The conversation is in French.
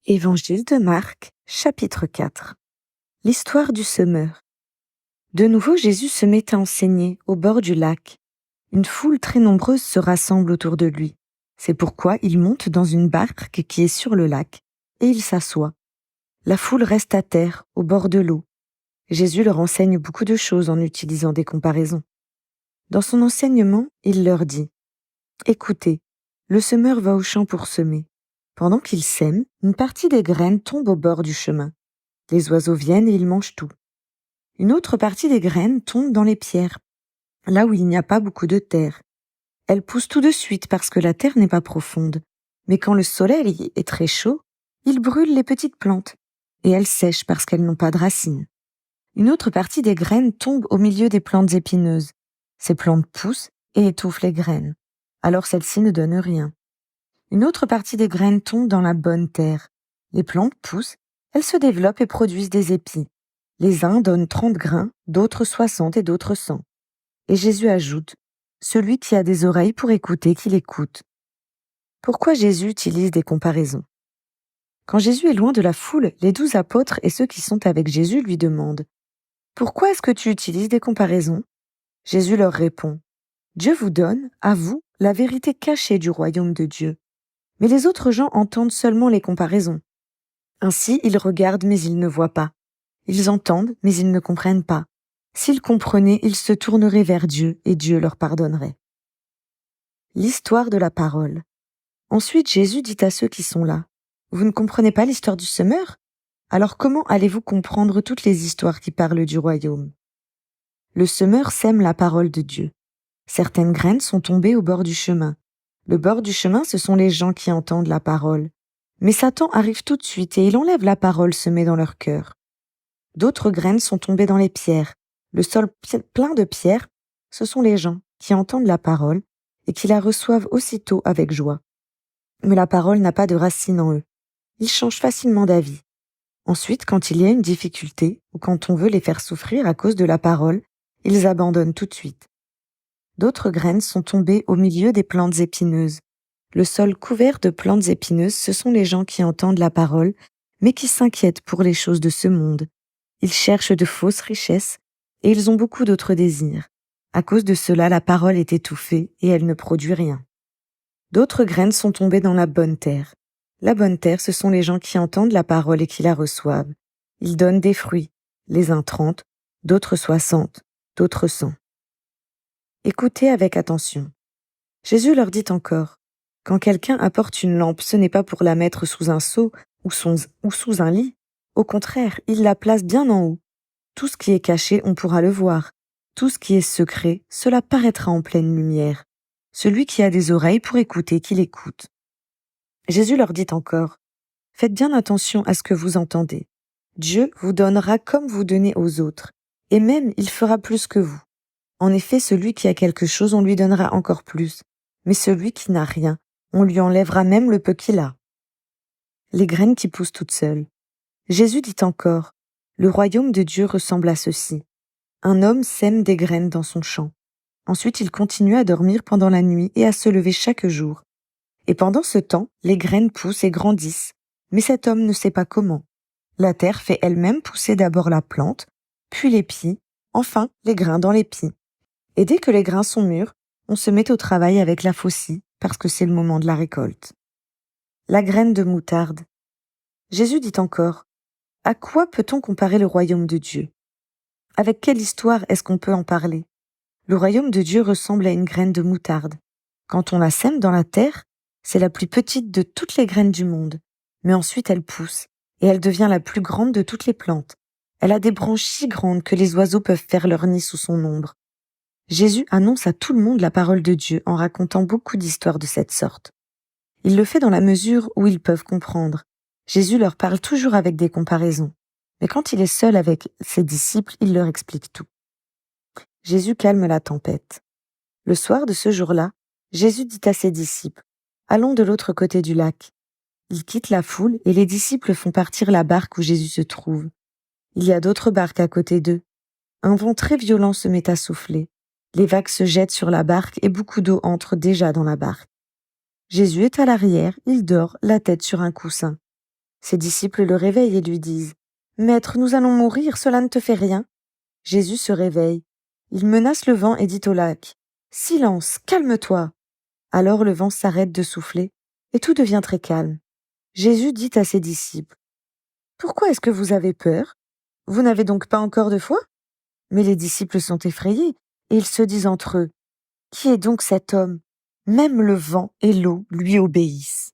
Évangile de Marc, chapitre 4. L'histoire du semeur. De nouveau, Jésus se met à enseigner au bord du lac. Une foule très nombreuse se rassemble autour de lui. C'est pourquoi il monte dans une barque qui est sur le lac, et il s'assoit. La foule reste à terre, au bord de l'eau. Jésus leur enseigne beaucoup de choses en utilisant des comparaisons. Dans son enseignement, il leur dit « Écoutez, le semeur va au champ pour semer. Pendant qu'il sème, une partie des graines tombe au bord du chemin. Les oiseaux viennent et ils mangent tout. Une autre partie des graines tombe dans les pierres, là où il n'y a pas beaucoup de terre. Elles poussent tout de suite parce que la terre n'est pas profonde. Mais quand le soleil est très chaud, il brûle les petites plantes et elles sèchent parce qu'elles n'ont pas de racines. Une autre partie des graines tombe au milieu des plantes épineuses. Ces plantes poussent et étouffent les graines. Alors celles-ci ne donnent rien. Une autre partie des graines tombe dans la bonne terre. Les plantes poussent, elles se développent et produisent des épis. Les uns donnent 30 grains, d'autres 60 et d'autres 100. Et Jésus ajoute, « Celui qui a des oreilles pour écouter, qu'il écoute. » Pourquoi Jésus utilise des comparaisons? Quand Jésus est loin de la foule, les 12 apôtres et ceux qui sont avec Jésus lui demandent, « Pourquoi est-ce que tu utilises des comparaisons ?» Jésus leur répond, « Dieu vous donne, à vous, la vérité cachée du royaume de Dieu. Mais les autres gens entendent seulement les comparaisons. Ainsi, ils regardent mais ils ne voient pas. Ils entendent mais ils ne comprennent pas. S'ils comprenaient, ils se tourneraient vers Dieu et Dieu leur pardonnerait. » L'histoire de la parole. Ensuite, Jésus dit à ceux qui sont là, « Vous ne comprenez pas l'histoire du semeur? Alors comment allez-vous comprendre toutes les histoires qui parlent du royaume? Le semeur sème la parole de Dieu. Certaines graines sont tombées au bord du chemin. Le bord du chemin, ce sont les gens qui entendent la parole. Mais Satan arrive tout de suite et il enlève la parole semée dans leur cœur. D'autres graines sont tombées dans les pierres. Le sol plein de pierres, ce sont les gens qui entendent la parole et qui la reçoivent aussitôt avec joie. Mais la parole n'a pas de racine en eux. Ils changent facilement d'avis. Ensuite, quand il y a une difficulté ou quand on veut les faire souffrir à cause de la parole, ils abandonnent tout de suite. D'autres graines sont tombées au milieu des plantes épineuses. Le sol couvert de plantes épineuses, ce sont les gens qui entendent la parole, mais qui s'inquiètent pour les choses de ce monde. Ils cherchent de fausses richesses et ils ont beaucoup d'autres désirs. À cause de cela, la parole est étouffée et elle ne produit rien. D'autres graines sont tombées dans la bonne terre. La bonne terre, ce sont les gens qui entendent la parole et qui la reçoivent. Ils donnent des fruits, les uns 30, d'autres 60, d'autres 100. Écoutez avec attention. Jésus leur dit encore, « Quand quelqu'un apporte une lampe, ce n'est pas pour la mettre sous un seau ou sous un lit. Au contraire, il la place bien en haut. Tout ce qui est caché, on pourra le voir. Tout ce qui est secret, cela paraîtra en pleine lumière. Celui qui a des oreilles pour écouter, qu'il écoute. » Jésus leur dit encore, « Faites bien attention à ce que vous entendez. Dieu vous donnera comme vous donnez aux autres, et même il fera plus que vous. En effet, celui qui a quelque chose, on lui donnera encore plus, mais celui qui n'a rien, on lui enlèvera même le peu qu'il a. » Les graines qui poussent toutes seules. Jésus dit encore, « Le royaume de Dieu ressemble à ceci. Un homme sème des graines dans son champ. Ensuite, il continue à dormir pendant la nuit et à se lever chaque jour. Et pendant ce temps, les graines poussent et grandissent, mais cet homme ne sait pas comment. La terre fait elle-même pousser d'abord la plante, puis l'épi, enfin les grains dans l'épi. Et dès que les grains sont mûrs, on se met au travail avec la faucille, parce que c'est le moment de la récolte. » La graine de moutarde. Jésus dit encore, « À quoi peut-on comparer le royaume de Dieu? Avec quelle histoire est-ce qu'on peut en parler? Le royaume de Dieu ressemble à une graine de moutarde. Quand on la sème dans la terre, c'est la plus petite de toutes les graines du monde. Mais ensuite elle pousse, et elle devient la plus grande de toutes les plantes. Elle a des branches si grandes que les oiseaux peuvent faire leur nid sous son ombre. » Jésus annonce à tout le monde la parole de Dieu en racontant beaucoup d'histoires de cette sorte. Il le fait dans la mesure où ils peuvent comprendre. Jésus leur parle toujours avec des comparaisons. Mais quand il est seul avec ses disciples, il leur explique tout. Jésus calme la tempête. Le soir de ce jour-là, Jésus dit à ses disciples, « Allons de l'autre côté du lac. » Ils quittent la foule et les disciples font partir la barque où Jésus se trouve. Il y a d'autres barques à côté d'eux. Un vent très violent se met à souffler. Les vagues se jettent sur la barque et beaucoup d'eau entre déjà dans la barque. Jésus est à l'arrière, il dort, la tête sur un coussin. Ses disciples le réveillent et lui disent « Maître, nous allons mourir, cela ne te fait rien ?» Jésus se réveille. Il menace le vent et dit au lac « Silence, calme-toi !» Alors le vent s'arrête de souffler et tout devient très calme. Jésus dit à ses disciples « Pourquoi est-ce que vous avez peur? Vous n'avez donc pas encore de foi ?» Mais les disciples sont effrayés et ils se disent entre eux « Qui est donc cet homme? Même le vent et l'eau lui obéissent. »